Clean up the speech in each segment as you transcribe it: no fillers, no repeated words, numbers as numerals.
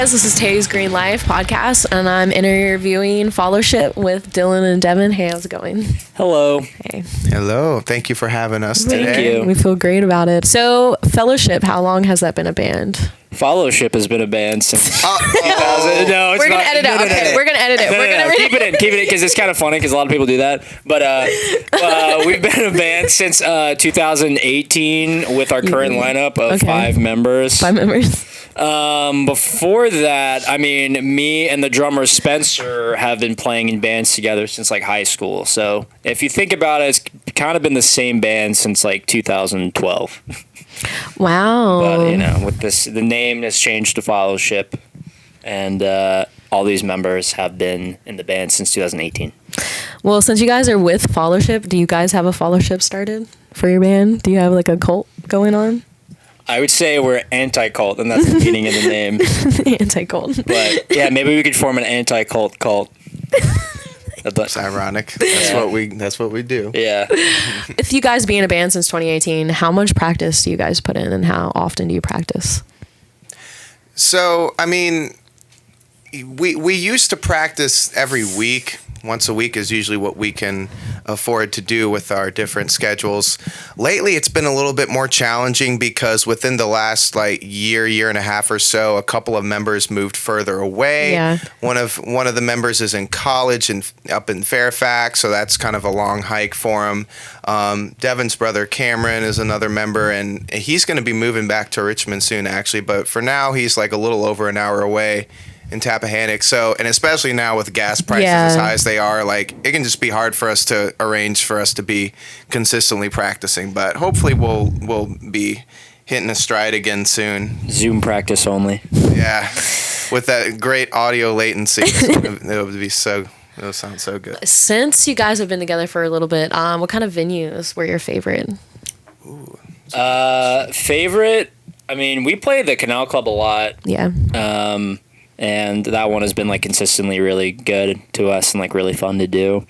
guys, this is TaysGreenLife podcast, and I'm interviewing Followship with Dylan and Devin. Hey, how's it going? Hello. Hey. Hello. Thank you for having us today. Thank you. We feel great about it. So, Fellowship, how long has that been a band? Followship has been a band since 2000. No, it's We're gonna not. edit it out. Okay, we're gonna edit it. We're gonna keep it in because it's kind of funny because a lot of people do that. But we've been a band since 2018 with our current lineup of 5 members. 5 members. Before that, I mean, me and the drummer Spencer have been playing in bands together since like high school. So if you think about it, it's kind of been the same band since like 2012. Wow. But you know, with this, the name has changed to Followship, and all these members have been in the band since 2018. Well, since you guys are with Followship, do you guys have a Followship started for your band? Do you have like a cult going on? I would say we're anti-cult, and that's the meaning of the name. Anti-cult. But yeah, maybe we could form an anti-cult cult. That's ironic. That's what we do. Yeah. If you guys be in a band since 2018, how much practice do you guys put in, and how often do you practice? So, I mean, we used to practice every week. Once a week is usually what we can afford to do with our different schedules. Lately, it's been a little bit more challenging because within the last year and a half or so, a couple of members moved further away. Yeah. One of the members is in college and up in Fairfax, so that's kind of a long hike for him. Devin's brother Cameron is another member, and he's going to be moving back to Richmond soon, actually. But for now, he's like a little over an hour away in Tappahannock. So, and especially now with gas prices as high as they are, like, it can just be hard for us to arrange for us to be consistently practicing. But hopefully we'll be hitting a stride again soon. Zoom practice only. Yeah. With that great audio latency, it'll sound so good. Since you guys have been together for a little bit, what kind of venues were your favorite? Ooh. Favorite? I mean, we played the Canal Club a lot. Yeah. And that one has been like consistently really good to us and like really fun to do.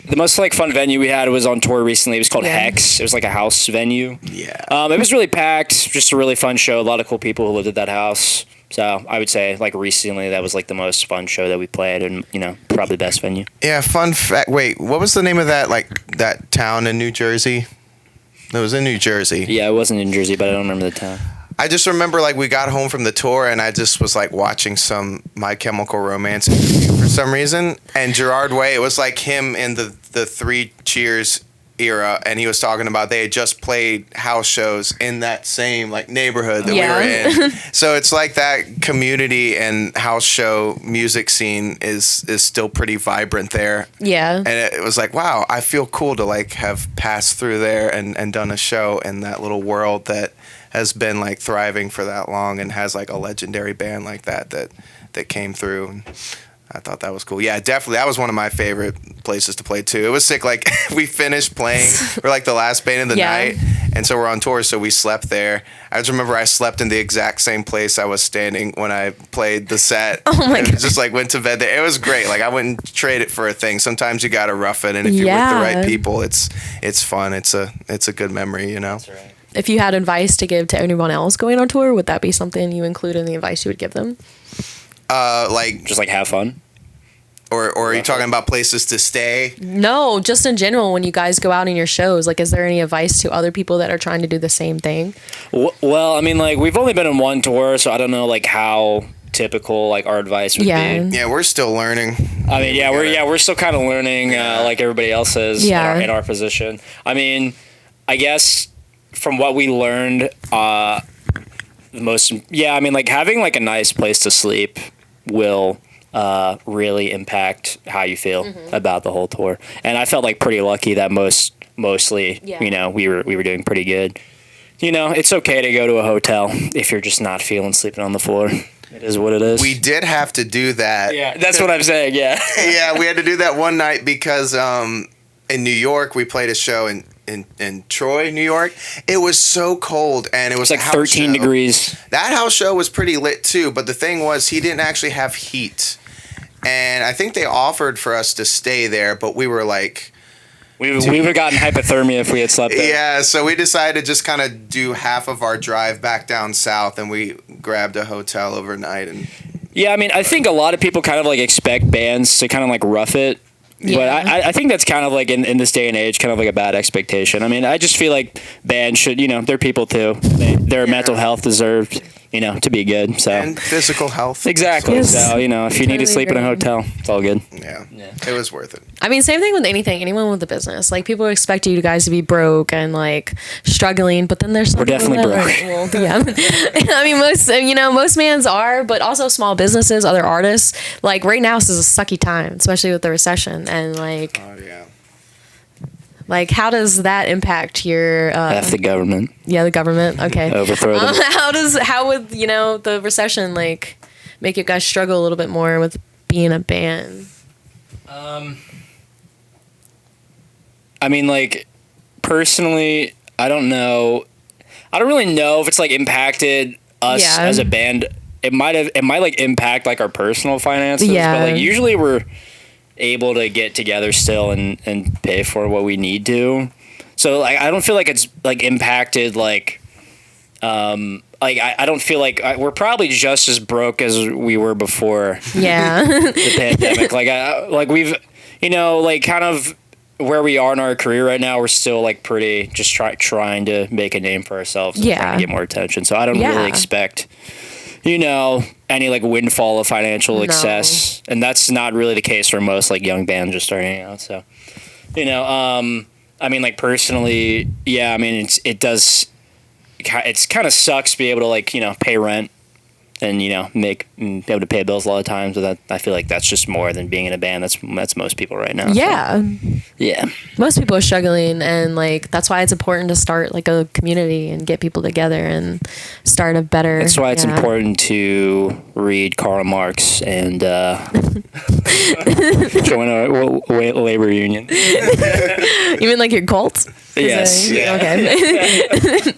The most like fun venue we had was on tour recently. It was called Hex. It was like a house venue. Yeah. It was really packed. Just a really fun show. A lot of cool people who lived at that house. So I would say like recently that was like the most fun show that we played, and you know, probably best venue. Yeah. Fun fact. Wait, what was the name of that town in New Jersey? It was in New Jersey. Yeah, it wasn't in Jersey, but I don't remember the town. I just remember we got home from the tour and I just was watching some My Chemical Romance interview for some reason, and Gerard Way, it was like him in the Three Cheers era, and he was talking about they had just played house shows in that same neighborhood that we were in. So it's like that community and house show music scene is still pretty vibrant there. Yeah. And it was like, wow, I feel cool to have passed through there and done a show in that little world that has been thriving for that long and has a legendary band like that came through. And I thought that was cool. Yeah, definitely. That was one of my favorite places to play too. It was sick. We finished playing. We're the last band of the night. And so we're on tour. So we slept there. I just remember I slept in the exact same place I was standing when I played the set. Oh my God. Just went to bed there. It was great. I wouldn't trade it for a thing. Sometimes you got to rough it. And if you're with the right people, it's fun. It's a good memory, you know? That's right. If you had advice to give to anyone else going on tour, would that be something you include in the advice you would give them? Just have fun. Or are you talking about places to stay? No, just in general, when you guys go out in your shows, is there any advice to other people that are trying to do the same thing? Well, I mean, we've only been on one tour, so I don't know, how typical, our advice would be. Yeah, we're still learning. I mean, we're still kind of learning, like everybody else is in our position. I mean, I guess from what we learned, having a nice place to sleep will really impact how you feel about the whole tour. And I felt pretty lucky that mostly, we were doing pretty good. It's okay to go to a hotel if you're just not feeling sleeping on the floor. It is what it is. We did have to do that. Yeah, that's what I'm saying, yeah. Yeah, we had to do that one night because in New York, we played a show in Troy, New York. It was so cold, and it was 13 degrees. That house show was pretty lit too, but the thing was he didn't actually have heat. And I think they offered for us to stay there, but we were we would have gotten hypothermia if we had slept there. Yeah, so we decided to just kind of do half of our drive back down south, and we grabbed a hotel overnight and Yeah, I mean, I think a lot of people kind of like expect bands to kind of like rough it. Yeah. But I think that's kind of like in this day and age, kind of like a bad expectation. I mean, I just feel like bands should, they're people too. Their mental health deserved, to be good. So and physical health. Exactly. Yes. So, if you need to sleep in a hotel, it's all good. Yeah. It was worth it. I mean, same thing with anyone with the business. Like, people expect you guys to be broke and like struggling, but then there's we're definitely broke. Well, yeah. I mean, most bands are, but also small businesses, other artists. Like right now, this is a sucky time, especially with the recession, and like. Oh yeah. Like, how does that impact your... F the government. Yeah, the government. Okay. Overthrow them. How would, the recession, like, make you guys struggle a little bit more with being a band? I mean, like, personally, I don't know. I don't really know if it's, like, impacted us as a band. It might, like, impact, like, our personal finances. Yeah. But, like, usually we're able to get together still and pay for what we need to. So like I don't feel like it's like impacted like I don't feel like we're probably just as broke as we were before the pandemic. Like we've like kind of where we are in our career right now, we're still like pretty just trying to make a name for ourselves and trying to get more attention. So I don't really expect any like windfall of financial excess, and that's not really the case for most like young bands just starting out. So, I mean, like personally, yeah, I mean, it's kind of sucks to be able to like pay rent and be able to pay bills a lot of times. But that I feel like that's just more than being in a band. That's most people right now. Yeah, so, yeah. Most people are struggling, and like that's why it's important to start like a community and get people together and start a better. That's why it's important to read Karl Marx and join a labor union. You mean like your cult? Yes. Okay.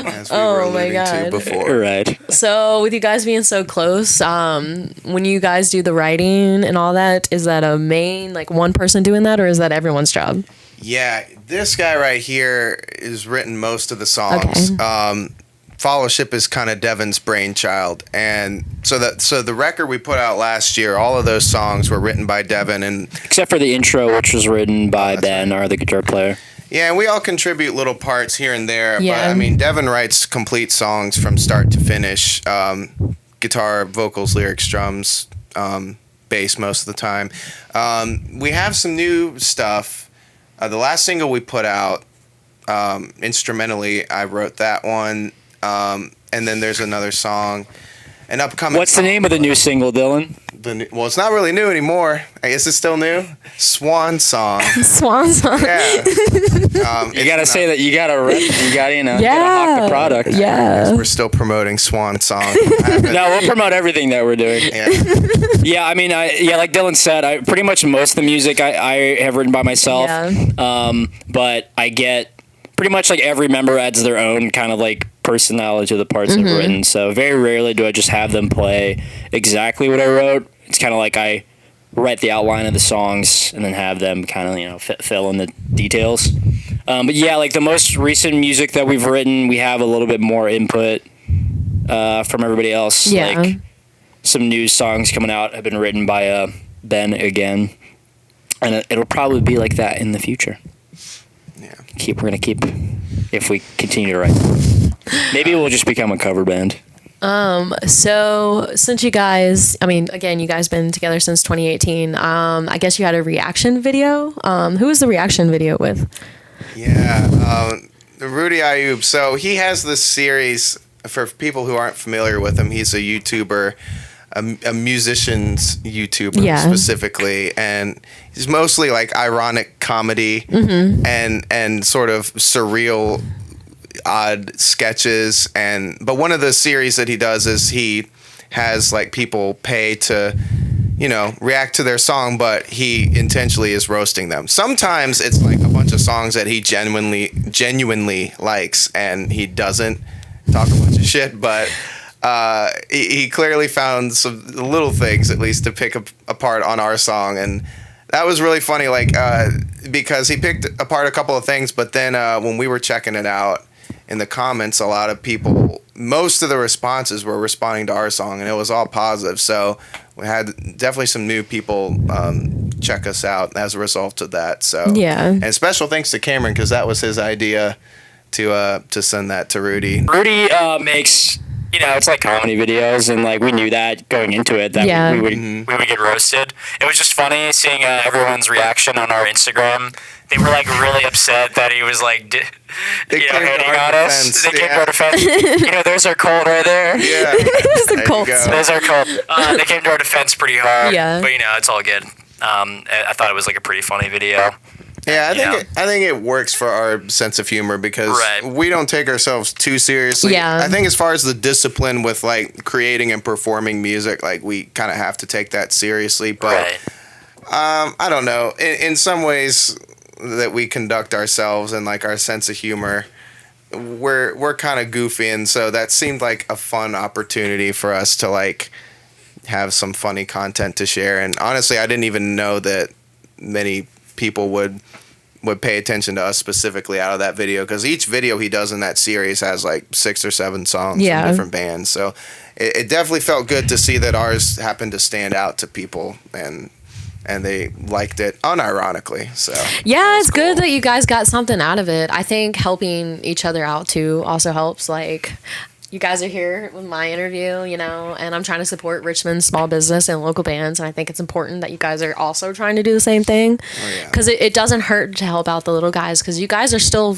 As we were my God. to before. Right. So with you guys being so close, when you guys do the writing and all that, is that a main like one person doing that, or is that everyone's job? Yeah, this guy right here is written most of the songs. Okay. Followship is kind of Devin's brainchild, and so the record we put out last year, all of those songs were written by Devin, and except for the intro, which was written by Ben, our the guitar player. Yeah, and we all contribute little parts here and there, but I mean, Devin writes complete songs from start to finish, guitar, vocals, lyrics, drums, bass most of the time. We have some new stuff. The last single we put out, instrumentally, I wrote that one, and then there's another song, an upcoming. What's the name of the new single, Dylan? Well, it's not really new anymore. I guess it's still new. Swan Song. Swan Song. Yeah. You gotta say that. You gotta hawk the product. Yeah. We're still promoting Swan Song. No, we'll promote everything that we're doing. Yeah. I mean, like Dylan said, pretty much most of the music I have written by myself. Yeah. But I get pretty much like every member adds their own kind of like personality to the parts I've written. So very rarely do I just have them play exactly what I wrote. It's kind of like I write the outline of the songs and then have them kind of fill in the details. But yeah, like the most recent music that we've written, we have a little bit more input from everybody else. Yeah. Like some new songs coming out have been written by Ben again, and it'll probably be like that in the future. Yeah. We're gonna keep if we continue to write. Maybe we'll just become a cover band. So since you guys, I mean, again, you guys been together since 2018. I guess you had a reaction video. Who was the reaction video with? Yeah, Rudy Ayub. So he has this series for people who aren't familiar with him. He's a YouTuber, a musician's YouTuber specifically, and he's mostly like ironic comedy and sort of surreal, odd sketches. But one of the series that he does is he has like people pay to react to their song, but he intentionally is roasting them. Sometimes it's like a bunch of songs that he genuinely likes, and he doesn't talk a bunch of shit, but he clearly found some little things at least to pick apart on our song, and that was really funny, like because he picked apart a couple of things, but then when we were checking it out in the comments, a lot of people most of the responses were responding to our song, and it was all positive. So we had definitely some new people check us out as a result of that. So yeah, and special thanks to Cameron, because that was his idea to send that to Rudy. Rudy makes, it's like comedy videos, and like we knew that going into it that we would get roasted. It was just funny seeing everyone's reaction on our Instagram. They were like really upset that he was like, hating on us. They came to our defense. There's our cold right there. Yeah, the Colts. There's our cold. They came to our defense pretty hard. Yeah, but it's all good. I thought it was like a pretty funny video. Yeah, I think it works for our sense of humor, because we don't take ourselves too seriously. Yeah. I think as far as the discipline with like creating and performing music, like we kind of have to take that seriously. But I don't know. In some ways that we conduct ourselves and like our sense of humor, we're kind of goofy, and so that seemed like a fun opportunity for us to like have some funny content to share. And honestly, I didn't even know that many people would pay attention to us specifically out of that video, because each video he does in that series has like 6 or 7 songs from different bands. So it definitely felt good to see that ours happened to stand out to people, and they liked it unironically. So yeah, it's cool. Good that you guys got something out of it. I think helping each other out too also helps. Like, you guys are here with my interview, and I'm trying to support Richmond's small business and local bands. And I think it's important that you guys are also trying to do the same thing, because it doesn't hurt to help out the little guys, because you guys are still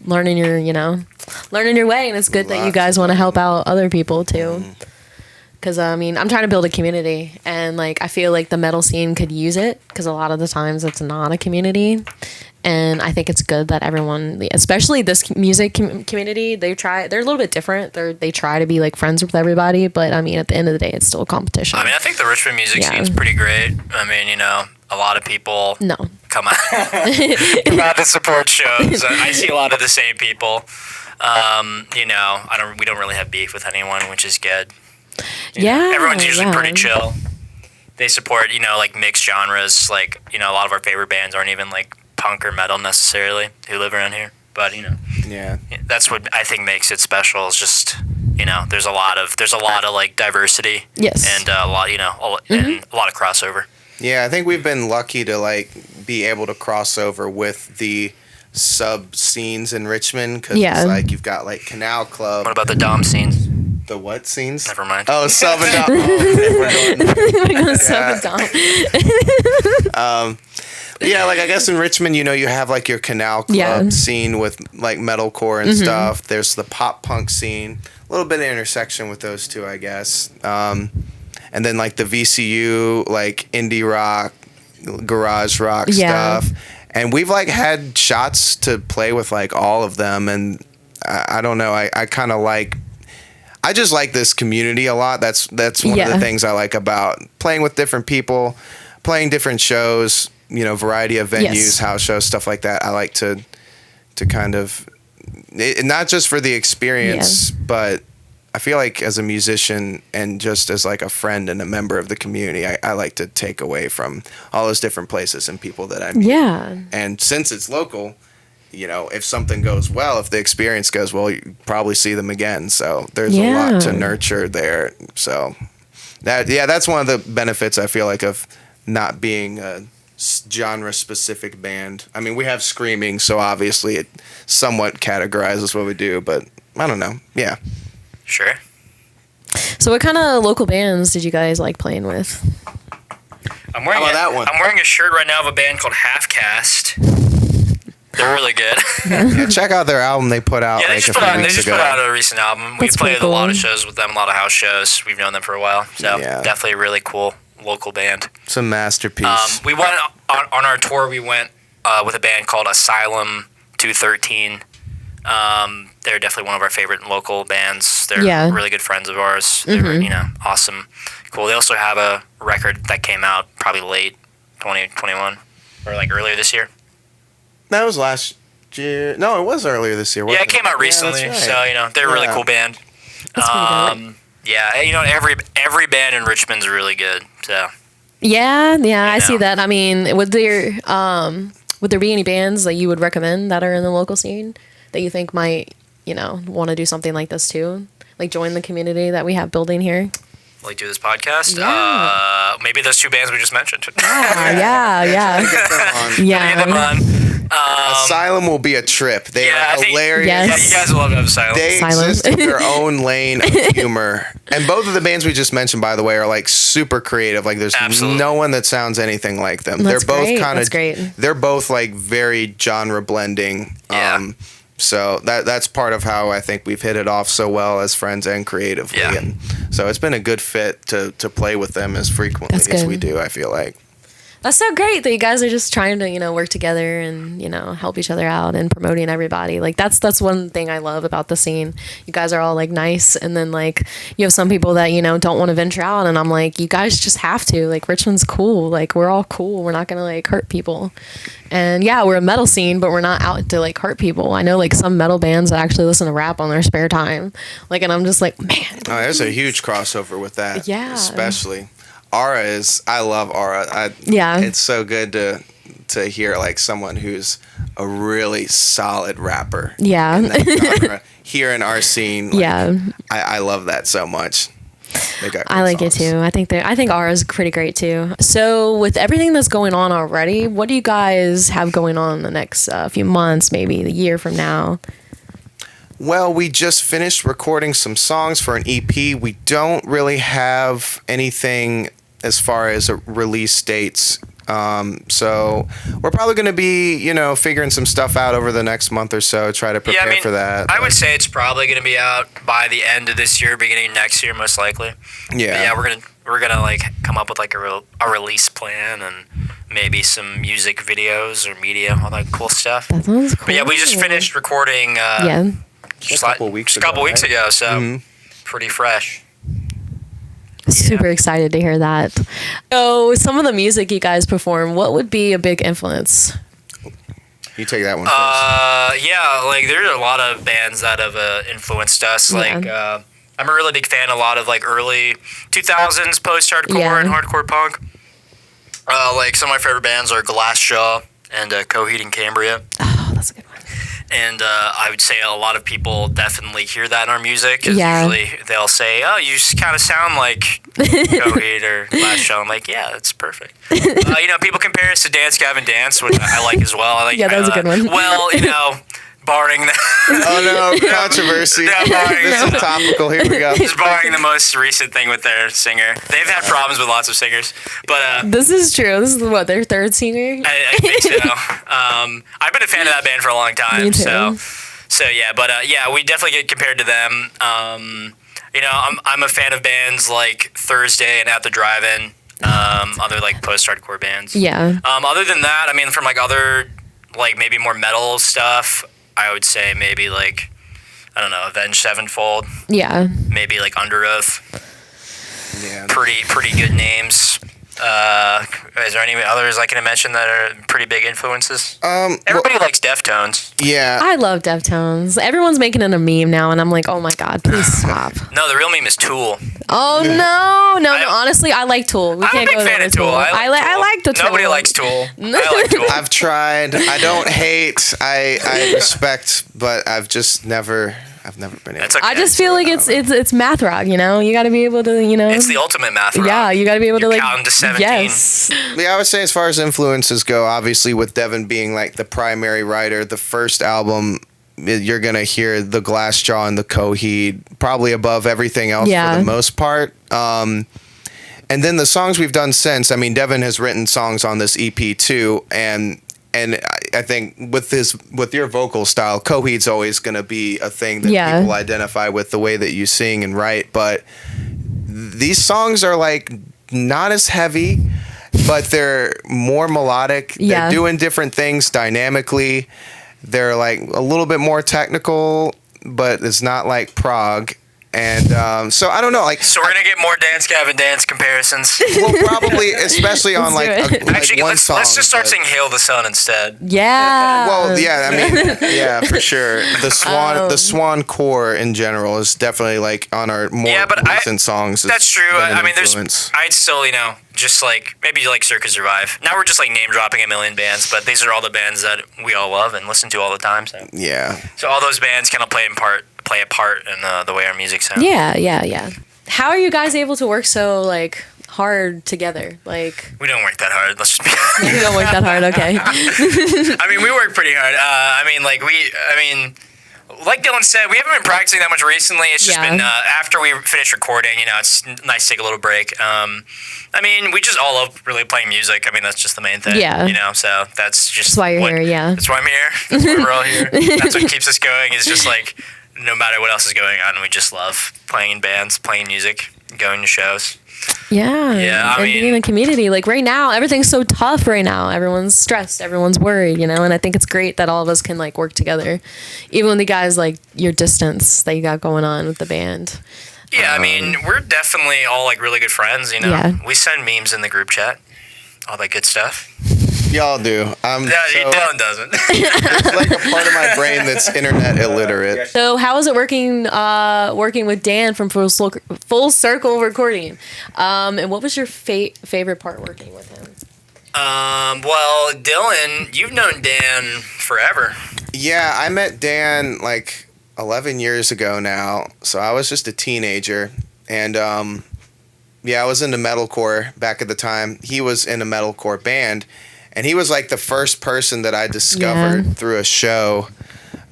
learning your way. And it's good that you guys want to help out other people too. Because, I'm trying to build a community, and like, I feel like the metal scene could use it, because a lot of the times it's not a community. And I think it's good that everyone, especially this music community, they're a little bit different. They try to be like friends with everybody, but at the end of the day, it's still a competition. I think the Richmond music scene's pretty great. A lot of people come out to support shows. I see a lot of the same people. We don't really have beef with anyone, which is good. Everyone's usually pretty chill. They support, like mixed genres. Like, a lot of our favorite bands aren't even like punk or metal necessarily who live around here, but that's what I think makes it special. Is just there's a lot of like diversity, and a lot and a lot of crossover. I think we've been lucky to like be able to cross over with the sub scenes in Richmond, because like you've got like Canal Club. What about the dom scenes? The what scenes? Never mind. Oh, sub and dom. We're going sub and dom. Like I guess in Richmond, you have like your Canal Club scene with like metalcore and stuff. There's the pop punk scene, a little bit of intersection with those two, I guess. And then like the VCU, like indie rock, garage rock stuff. And we've like had shots to play with like all of them. And I don't know, I kind of like, I just like this community a lot. That's one of the things I like about playing with different people, playing different shows, variety of venues, house shows, stuff like that. I like to kind of, not just for the experience, but I feel like as a musician and just as like a friend and a member of the community, I like to take away from all those different places and people that I meet. Yeah. And since it's local, if something goes well, if the experience goes well, you probably see them again. So there's a lot to nurture there. So that's one of the benefits I feel like of not being a genre specific band. We have screaming, so obviously it somewhat categorizes what we do, but I don't know. Yeah. Sure. So what kind of local bands did you guys like playing with? I'm wearing a shirt right now of a band called Half Cast. They're really good. Check out their album they put out a few weeks ago. They just put out a recent album. We've played a lot of shows with them, a lot of house shows. We've known them for a while. So definitely a really cool local band. It's a masterpiece. We went on our tour, we went with a band called Asylum 213. They're definitely one of our favorite local bands. They're really good friends of ours. They're awesome. Cool. They also have a record that came out probably late 2021 or like earlier this year. That was last year. No, it was earlier this year. Yeah, it came out recently. Yeah, right. So, they're a really cool band. That's pretty good. Yeah, every band in Richmond's really good. So. Yeah, I see that. Would there be any bands that you would recommend that are in the local scene that you think might, want to do something like this too? like join the community that we have building here? Like do this podcast? Yeah. Maybe those 2 bands we just mentioned. Yeah. Get them on. Asylum will be a trip. They are hilarious. Yes. Yeah, you guys will love Asylum. They exist in their own lane of humor. And both of the bands we just mentioned, by the way, are like super creative. Like there's no one that sounds anything like them. That's they're both great. kind That's of great. They're both like very genre blending. Yeah. So that's part of how I think we've hit it off so well as friends and creatively. Yeah. And so it's been a good fit to play with them as frequently as we do, I feel like. That's so great that you guys are just trying to, work together and, help each other out and promoting everybody. Like that's one thing I love about the scene. You guys are all like nice. And then like you have some people that, don't want to venture out. And I'm like, you guys just have to. Like Richmond's cool. Like we're all cool. We're not going to like hurt people. And yeah, we're a metal scene, but we're not out to like hurt people. I know like some metal bands that actually listen to rap on their spare time. Like, and I'm just like, man. Oh, there's a huge crossover with that. Yeah. Especially. I love Aura. It's so good to hear like someone who's a really solid rapper. Yeah. In that genre here in our scene. Like, I love that so much. I like it too. I think Aura's pretty great too. So with everything that's going on already, what do you guys have going on in the next few months, maybe the year from now? Well, we just finished recording some songs for an EP. We don't really have anything as far as release dates. So we're probably going to be, figuring some stuff out over the next month or so, try to prepare for that. I would say it's probably going to be out by the end of this year, beginning of next year, most likely. Yeah. But we're gonna like come up with like a release plan and maybe some music videos or media, all that cool stuff. That sounds cool. But yeah, we just finished recording. Just a couple weeks ago, so pretty fresh. Super excited to hear that. So some of the music you guys perform, what would be a big influence? You take that one first. Yeah, like there are a lot of bands that have influenced us. Like I'm a really big fan of a lot of like early 2000s post-hardcore and hardcore punk. Like some of my favorite bands are Glassjaw and Coheed and Cambria. Oh, that's a good one. And I would say a lot of people definitely hear that in our music. Usually they'll say, oh, you kind of sound like Coheed or Glassjaw. I'm like, yeah, that's perfect. People compare us to Dance Gavin Dance, which I like as well. That was a good one. Well, barring the... Oh, no, controversy. This is topical. Here we go. Just barring the most recent thing with their singer. They've had problems with lots of singers. But this is true. This is their third singer? I think so. I've been a fan of that band for a long time. Me too. So yeah, but we definitely get compared to them. I'm a fan of bands like Thursday and At the Drive-In, other like post-hardcore bands. Yeah. Other than that, from like other like maybe more metal stuff, I would say maybe like, I don't know, Avenged Sevenfold. Yeah. Maybe like Under Oath. Yeah. Pretty good names. Is there any others I can mention that are pretty big influences? Everybody likes Deftones. Yeah. I love Deftones. Everyone's making it a meme now, and I'm like, oh my God, please stop. No, the real meme is Tool. Oh, no. Honestly, I like Tool. I'm a big fan of Tool. I like the Tool. Nobody likes Tool. I like Tool. I've tried. I don't hate. I respect, but I've never been able to. Okay. I just feel like it's math rock, You got to be able to, It's the ultimate math rock. Yeah, you got to be able to like count to 17. Yes. Yeah, I would say as far as influences go, obviously with Devin being like the primary writer, the first album, you're going to hear the Glassjaw and the Coheed probably above everything else for the most part. And then the songs we've done since, Devin has written songs on this EP too, and I think with your vocal style, Coheed's always going to be a thing that people identify with the way that you sing and write. But these songs are like not as heavy, but they're more melodic. Yeah. They're doing different things dynamically. They're like a little bit more technical, but it's not like prog. And so I don't know, so we're gonna get more Dance Gavin Dance comparisons. Well, probably, especially on like Actually, one song. Let's just start saying "Hail the Sun" instead. Yeah. Well, yeah, yeah, for sure. The Swan core in general is definitely like on our more recent songs. That's true. I'd still just like maybe like Circus Survive. Now we're just like name dropping a million bands, but these are all the bands that we all love and listen to all the time. So. Yeah. So all those bands kind of play play a part in the way our music sounds. Yeah. How are you guys able to work so like hard together? Like, we don't work that hard. Let's just be you don't work that hard. Okay. I mean, we work pretty hard. Like Dylan said, we haven't been practicing that much recently. It's just been after we finish recording, it's nice to take a little break. We just all love really playing music. That's just the main thing. Yeah. So that's just why you're here. Yeah. That's why I'm here. That's why we're all here. That's what keeps us going. Is just like no matter what else is going on, we just love playing in bands, playing music, going to shows. Yeah, and being in the community. Like right now, everything's so tough right now. Everyone's stressed. Everyone's worried, and I think it's great that all of us can like work together. Even when the guys like your distance that you got going on with the band. Yeah, we're definitely all like really good friends, Yeah. We send memes in the group chat. All that good stuff. Y'all do. Dylan doesn't. It's like a part of my brain that's internet illiterate. So how is it working with Dan from Full Circle Recording? And what was your favorite part working with him? Well, Dylan, you've known Dan forever. Yeah, I met Dan like 11 years ago now. So I was just a teenager. And I was into metalcore back at the time. He was in a metalcore band. And he was like the first person that I discovered through a show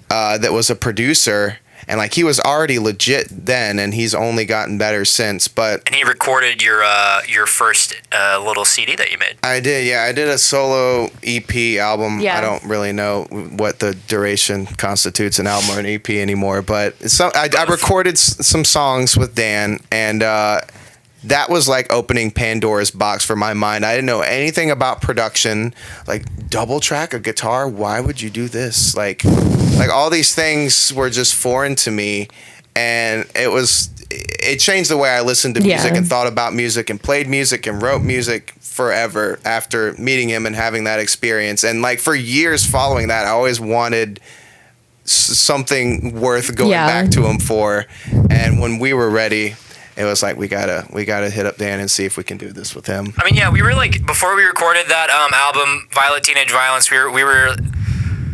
that was a producer. And like he was already legit then, and he's only gotten better since. And he recorded your first little CD that you made. I did, yeah. I did a solo EP album. Yeah. I don't really know what the duration constitutes an album or an EP anymore. But I recorded some songs with Dan, and that was like opening Pandora's box for my mind. I didn't know anything about production, like double track a guitar. Why would you do this? Like all these things were just foreign to me, and it changed the way I listened to music and thought about music and played music and wrote music forever after meeting him and having that experience. And like for years following that, I always wanted something worth going back to him for. And when we were ready, it was like we gotta hit up Dan and see if we can do this with him. We were like before we recorded that album, Violet Teenage Violence. We were.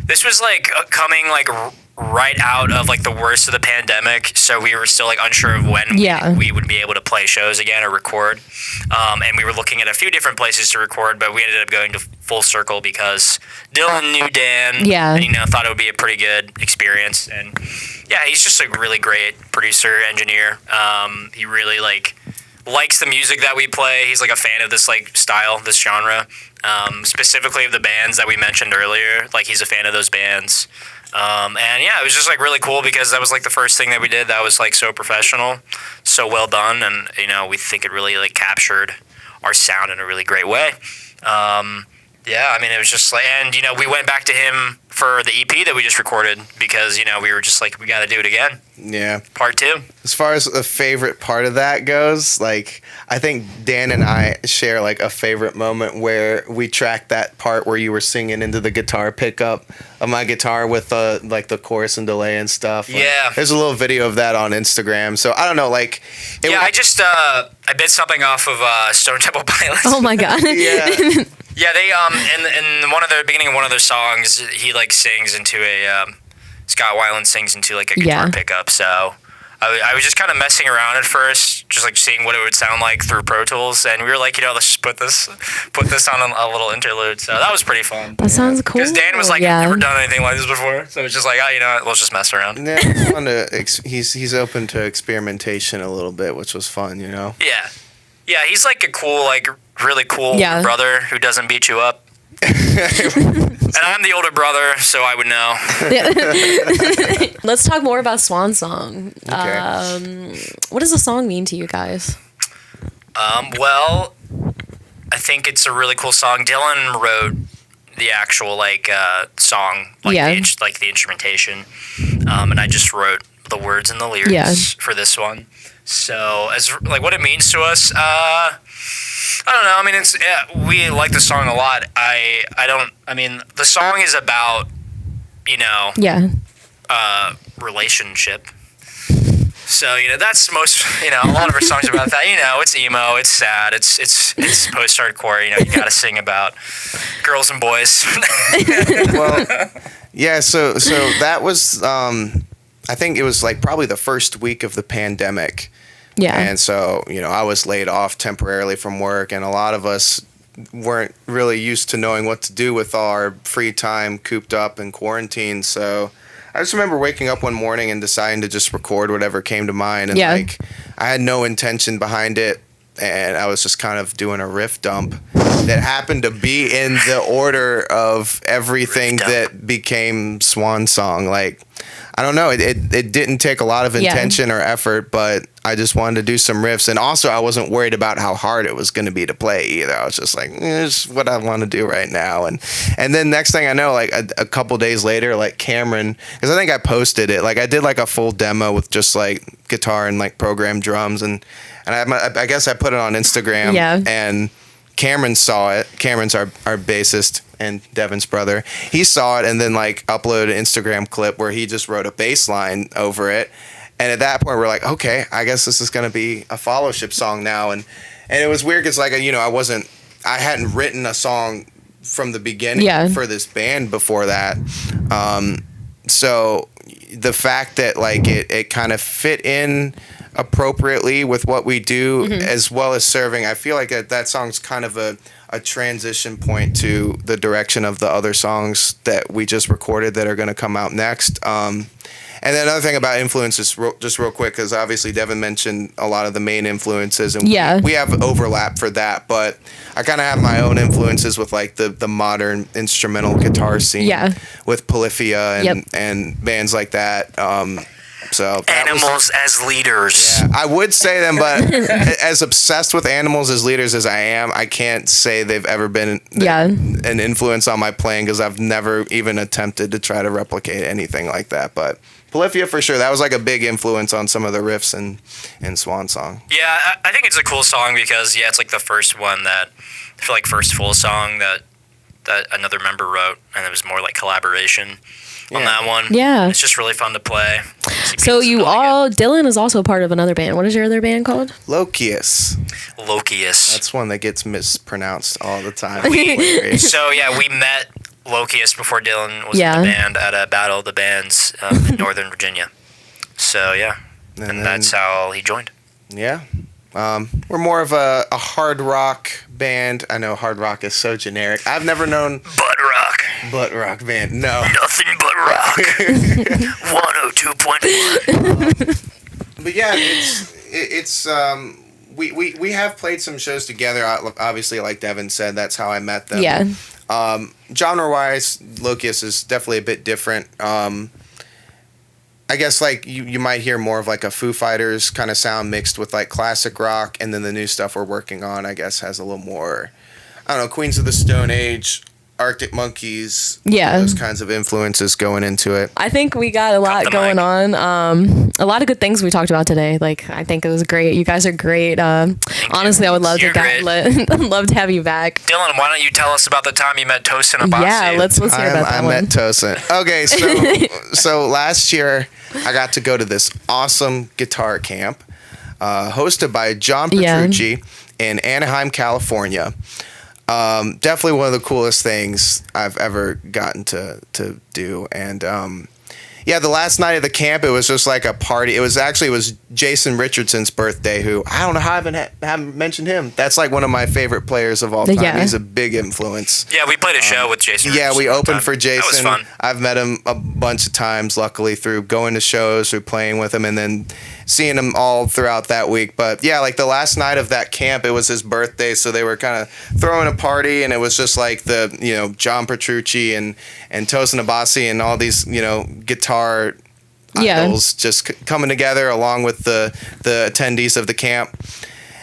This was like coming like right out of like the worst of the pandemic, so we were still like unsure of when we would be able to play shows again or record. And we were looking at a few different places to record, but we ended up going to Full Circle because Dylan knew Dan. And thought it would be a pretty good experience. And he's just a really great producer, engineer. He really likes the music that we play. He's like a fan of this like style, this genre, specifically of the bands that we mentioned earlier. Like he's a fan of those bands. It was just like really cool because that was like the first thing that we did that was like so professional, so well done, and we think it really like captured our sound in a really great way. It was just like, and we went back to him for the EP that we just recorded because we were just like, we got to do it again. Yeah. Part 2. As far as a favorite part of that goes, like I think Dan and I share like a favorite moment where we tracked that part where you were singing into the guitar pickup of my guitar with like the chorus and delay and stuff. Like, there's a little video of that on Instagram. So I don't know, like I just I bit something off of Stone Temple Pilots. Oh my god. Yeah, they in one of the beginning of one of their songs, he like sings into a Scott Weiland sings into like a guitar pickup. So I was just kind of messing around at first, just like seeing what it would sound like through Pro Tools, and we were like, let's just put this on a little interlude. So that was pretty fun. That sounds cool. Because Dan was like, I've never done anything like this before, so it's just like, we'll just mess around. Yeah, it's fun he's open to experimentation a little bit, which was fun, Yeah. Yeah, he's like a cool, like really cool older brother who doesn't beat you up. And I'm the older brother, so I would know. Let's talk more about Swan Song. Okay. What does the song mean to you guys? Well, I think it's a really cool song. Dylan wrote the actual song, the instrumentation, and I just wrote the words and the lyrics for this one. So as what it means to us, I don't know. It's we like the song a lot. The song is about relationship. So that's most a lot of our songs about that. It's emo, it's sad, it's post-hardcore. You gotta sing about girls and boys. Well, yeah. So that was. I think it was like probably the first week of the pandemic. Yeah. And so, I was laid off temporarily from work, and a lot of us weren't really used to knowing what to do with all our free time cooped up in quarantine. So I just remember waking up one morning and deciding to just record whatever came to mind. And like, I had no intention behind it. And I was just kind of doing a riff dump that happened to be in the order of everything that became Swan Song. Like, I don't know. It didn't take a lot of intention or effort, but I just wanted to do some riffs. And also, I wasn't worried about how hard it was going to be to play either. I was just like, this is what I want to do right now. And then next thing I know, like a couple days later, like Cameron, because I think I posted it. Like I did like a full demo with just like guitar and like programmed drums. And I guess I put it on Instagram. Yeah. And Cameron saw it. Cameron's our bassist and Devin's brother. He saw it and then like uploaded an Instagram clip where he just wrote a bass line over it. And at that point, we're like, okay, I guess this is going to be a Followship song now. And it was weird because like, I hadn't written a song from the beginning for this band before that. So the fact that like it kind of fit in appropriately with what we do, as well as serving, I feel like that song's kind of a transition point to the direction of the other songs that we just recorded that are going to come out next. And then another thing about influences, just real quick, because obviously Devin mentioned a lot of the main influences, and we have overlap for that, but I kind of have my own influences with like the modern instrumental guitar scene with Polyphia and bands like that. So Animals as leaders. Yeah, I would say them, but as obsessed with Animals as leaders as I am, I can't say they've ever been an influence on my playing because I've never even attempted to try to replicate anything like that. But Polyphia for sure, that was like a big influence on some of the riffs in Swan Song. Yeah, I think it's a cool song because it's like the first one that I feel like first full song that another member wrote, and it was more like collaboration. On that one. Yeah. It's just really fun to play. So Dylan is also part of another band. What is your other band called? Lokius. That's one that gets mispronounced all the time. We met Lokius before Dylan was in the band at a Battle of the Bands in Northern Virginia. So, and that's how he joined. Yeah. We're more of a hard rock band. I know hard rock is so generic. I've never known... Butt rock band. No. Nothing but rock. 102.1. But yeah, it's we have played some shows together. Obviously, like Devin said, that's how I met them. Yeah. Genre-wise, Lokius is definitely a bit different. I guess like you might hear more of like a Foo Fighters kind of sound mixed with like classic rock, and then the new stuff we're working on, I guess, has a little more, I don't know, Queens of the Stone Age, Arctic Monkeys, those kinds of influences going into it. I think we got a lot going on. A lot of good things we talked about today. Like, I think it was great. You guys are great. Honestly, I would love love to have you back. Dylan, why don't you tell us about the time you met Tosin Abasi? Yeah, let's hear about that one. I met Tosin. Okay, so last year I got to go to this awesome guitar camp hosted by John Petrucci in Anaheim, California. Definitely one of the coolest things I've ever gotten to do. And the last night of the camp, it was just like a party. It was Jason Richardson's birthday, who I don't know how I haven't mentioned him. That's like one of my favorite players of all time. Yeah. He's a big influence. Yeah, we played a show with Jason. Yeah, we opened for Jason. That was fun. I've met him a bunch of times, luckily, through going to shows, through playing with him, and then seeing him all throughout that week. But yeah, like the last night of that camp, it was his birthday, so they were kind of throwing a party, and it was just like the John Petrucci and Tosin Abasi and all these guitar idols just coming together along with the attendees of the camp.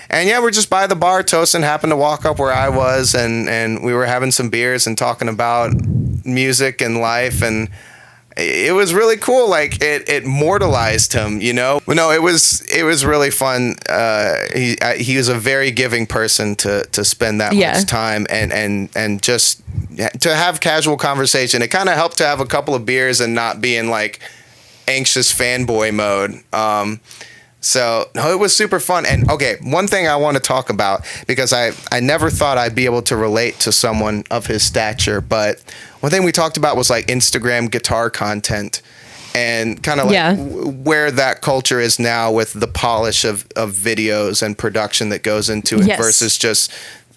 And we're just by the bar. Tosin happened to walk up where I was, and we were having some beers and talking about music and life, and it was really cool. Like it immortalized him, Well, no, it was really fun. He was a very giving person to spend that much time and just to have casual conversation. It kind of helped to have a couple of beers and not be in like anxious fanboy mode. So no, it was super fun. And okay, one thing I want to talk about, because I never thought I'd be able to relate to someone of his stature, but one thing we talked about was like Instagram guitar content. and kind of like where that culture is now with the polish of videos and production that goes into it versus just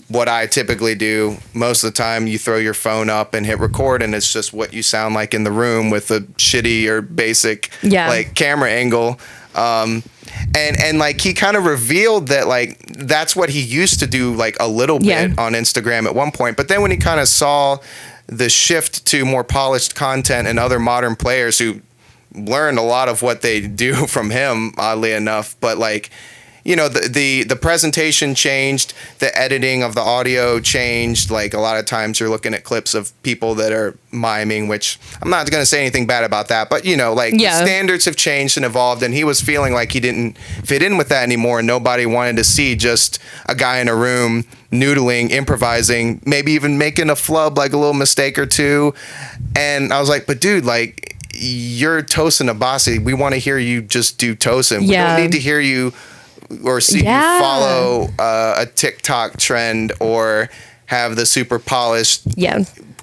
what I typically do. Most of the time you throw your phone up and hit record and it's just what you sound like in the room with a shitty or basic like camera angle. And like he kind of revealed that like that's what he used to do like a little bit on Instagram at one point. But then when he kind of saw the shift to more polished content and other modern players who learned a lot of what they do from him, oddly enough, but like, you know, the presentation changed, the editing of the audio changed. Like a lot of times you're looking at clips of people that are miming, which I'm not going to say anything bad about that, but you know, like the standards have changed and evolved, and he was feeling like he didn't fit in with that anymore, and nobody wanted to see just a guy in a room noodling, improvising, maybe even making a flub, like a little mistake or two. And I was like, but dude, like you're Tosin Abasi. We want to hear you just do Tosin. We don't need to hear you or see you follow a TikTok trend or have the super polished,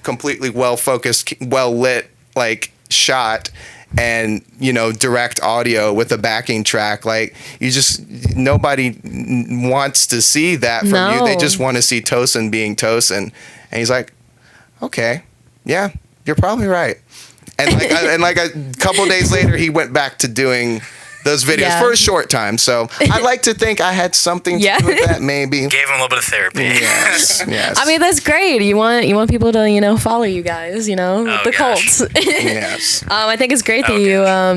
completely well-focused, well-lit like shot and, you know, direct audio with a backing track. Like you just, nobody wants to see that from you. They just want to see Tosin being Tosin. And he's like, okay, yeah, you're probably right. And like a couple days later, he went back to doing those videos for a short time. So I like to think I had something to do with that, maybe. Gave him a little bit of therapy. Yes. I mean, that's great. You want people to, you know, follow you guys, you know, the cult. Yes. I think it's great that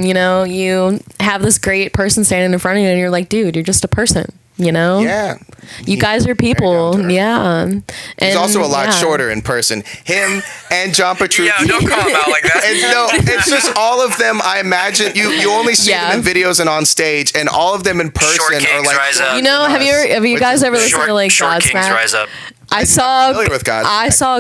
you know, you have this great person standing in front of you and you're like, dude, you're just a person. You know? Yeah. You guys are people. Yeah. And he's also a lot shorter in person. Him and John Petrucci. Yeah, don't call him out like that. No, it's just all of them. I imagine you only see them in videos and on stage, and all of them in person are like. Rise up. You know, have you guys ever listened to like Godsmack? Rise Up. I saw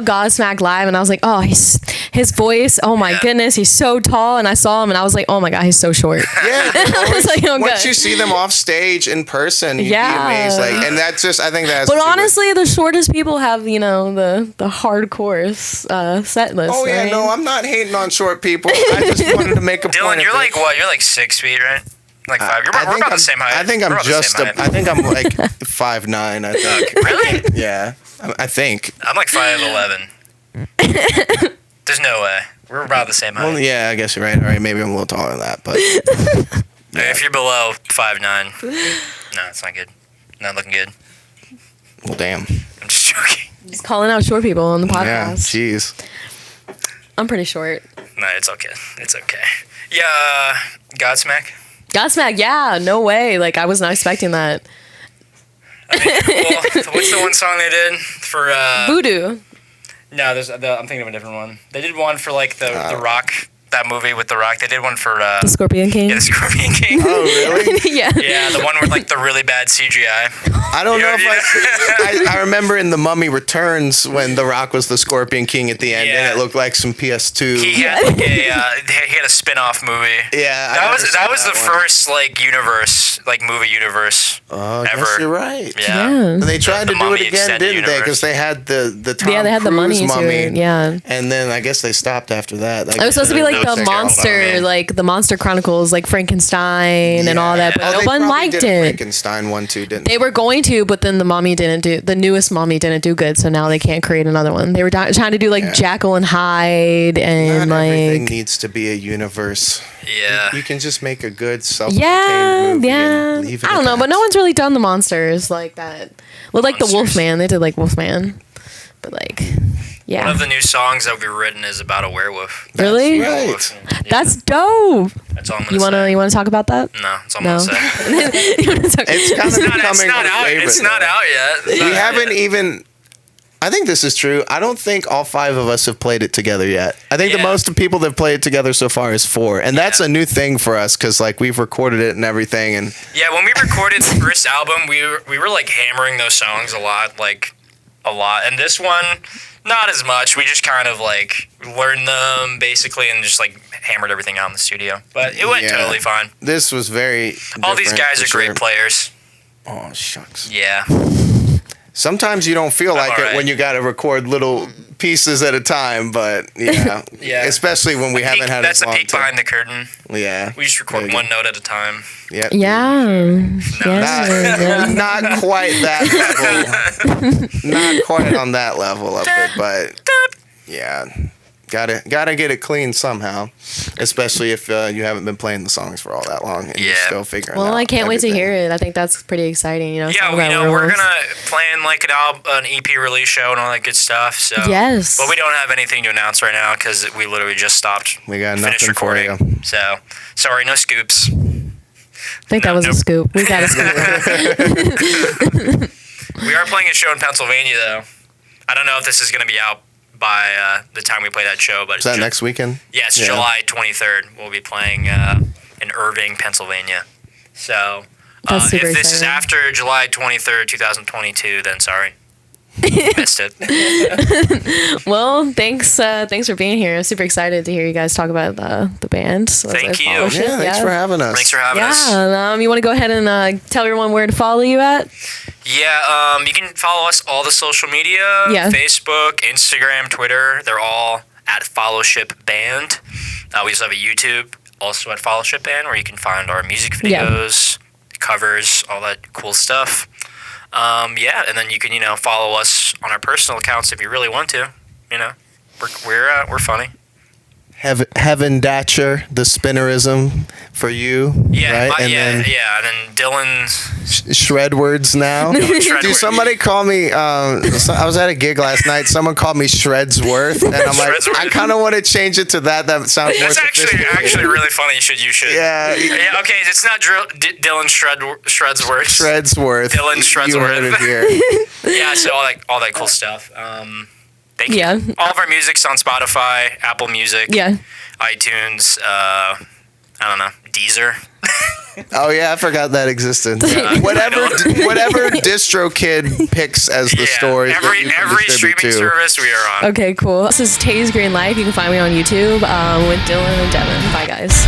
Godsmack live, and I was like, oh, his voice, oh my goodness, he's so tall. And I saw him, and I was like, oh my god, he's so short. Yeah, I was like, oh, once you see them off stage in person, you'd be amazed. Like, and that's just, I think that's. But honestly, the shortest people have, you know, the hardcore set list. Oh yeah, right? no, I'm not hating on short people. I just wanted to make a Dylan, point. You're like what? You're like 6 feet, right? Like 5. We're about the same height. I think I'm just. I think I'm like 5'9". I think. Really? Yeah. I think. I'm like 5'11". There's no way. We're about the same height. Well, yeah, I guess you're right. All right, maybe I'm a little taller than that, but. If you're below 5'9", no, it's not good. Not looking good. Well, damn. I'm just joking. Just calling out short people on the podcast. Yeah, jeez. I'm pretty short. No, it's okay. It's okay. Yeah, Godsmack. Godsmack, yeah, no way. Like, I was not expecting that. I mean, well, what's the one song they did for Voodoo? No, I'm thinking of a different one. They did one for like the Rock, that movie with The Rock. They did one for The Scorpion King. Yeah, The Scorpion King. Oh, really? Yeah. Yeah, the one with like the really bad CGI. I don't know if I remember in The Mummy Returns when The Rock was the Scorpion King at the end, and it looked like some PS2. He had a spin-off movie. Yeah, that was the first like movie universe. Oh, I ever. guess you're right. Yeah. And they tried to do it again, didn't they? Because they had the Tom they had Cruise the money mummy. To it. Yeah. And then I guess they stopped after that. It was supposed to be like the monster, like the Monster Chronicles, like Frankenstein and all that, but no one liked it. Frankenstein one too, didn't they? They were going to, but then the newest Mummy didn't do good, so now they can't create another one. They were trying to do like Jekyll and Hyde, and not like everything needs to be a universe. Yeah, you can just make a good self-contained movie. And leave it I don't know, but no one's really done the monsters like that. Well, like the Wolfman, they did like Wolfman, but like. Yeah. One of the new songs that will be written is about a werewolf. Really? That's right. Yeah. That's dope. That's all I'm gonna say. You wanna talk about that? No, that's all I'm gonna say. It's not out yet. We haven't even. I think this is true. I don't think all 5 of us have played it together yet. I think the most of people that have played it together so far is 4, and that's a new thing for us because like we've recorded it and everything. And when we recorded the first album, we were like hammering those songs a lot, and this one. Not as much. We just kind of like learned them basically and just like hammered everything out in the studio. But it went totally fine. This was very. All these guys are great players. Oh, shucks. Yeah. Sometimes you don't feel like it when you got to record little pieces at a time, but yeah, especially when we haven't had that's a long peek time. behind the curtain. Yeah, we just record one note at a time. Yep. Not quite that level. Not quite on that level of it, but yeah. Gotta get it clean somehow, especially if you haven't been playing the songs for all that long and you're still figuring. Well, out I can't wait to everything. hear it. I think that's pretty exciting. You know. Yeah, we're gonna plan like an EP release show and all that good stuff. So yes, but we don't have anything to announce right now because we literally just stopped. We got finished nothing recording. for you. So sorry, no scoops. I think that was a scoop. We got a scoop. We are playing a show in Pennsylvania though. I don't know if this is gonna be out by the time we play that show, but is that next weekend? Yeah, it's July 23rd. We'll be playing in Irving, Pennsylvania. So if this is after July 23rd, 2022, then sorry. Missed it. Well, thanks for being here. I'm super excited to hear you guys talk about the band. So thank you. Yeah, thanks for having us. Thanks for having us. You want to go ahead and tell everyone where to follow you at? Yeah, you can follow us all the social media. Facebook, Instagram, Twitter. They're all at Followship Band. We also have a YouTube, also at Followship Band, where you can find our music videos, covers, all that cool stuff. And then you can, follow us on our personal accounts if you really want to. We're funny. Heaven Datcher, the spinnerism for you. Yeah, right? And then Dylan's Shredwords now. Dude, somebody called me. I was at a gig last night. Someone called me Shredsworth, and I'm like, I kind of want to change it to that. That sounds more sophisticated. That's actually really funny. You should. Yeah. Okay, it's not Dylan Shredsworth. Shredsworth. Dylan Shredsworth. You heard it here. Yeah. So all that cool stuff. Thank you. All of our music's on Spotify, Apple Music, iTunes, I don't know, Deezer. Oh yeah, I forgot that existed. Whatever DistroKid picks as the story. Every streaming service we are on. Okay, cool. This is TaysGreenLife. You can find me on YouTube with Dylan and Devin. Bye, guys.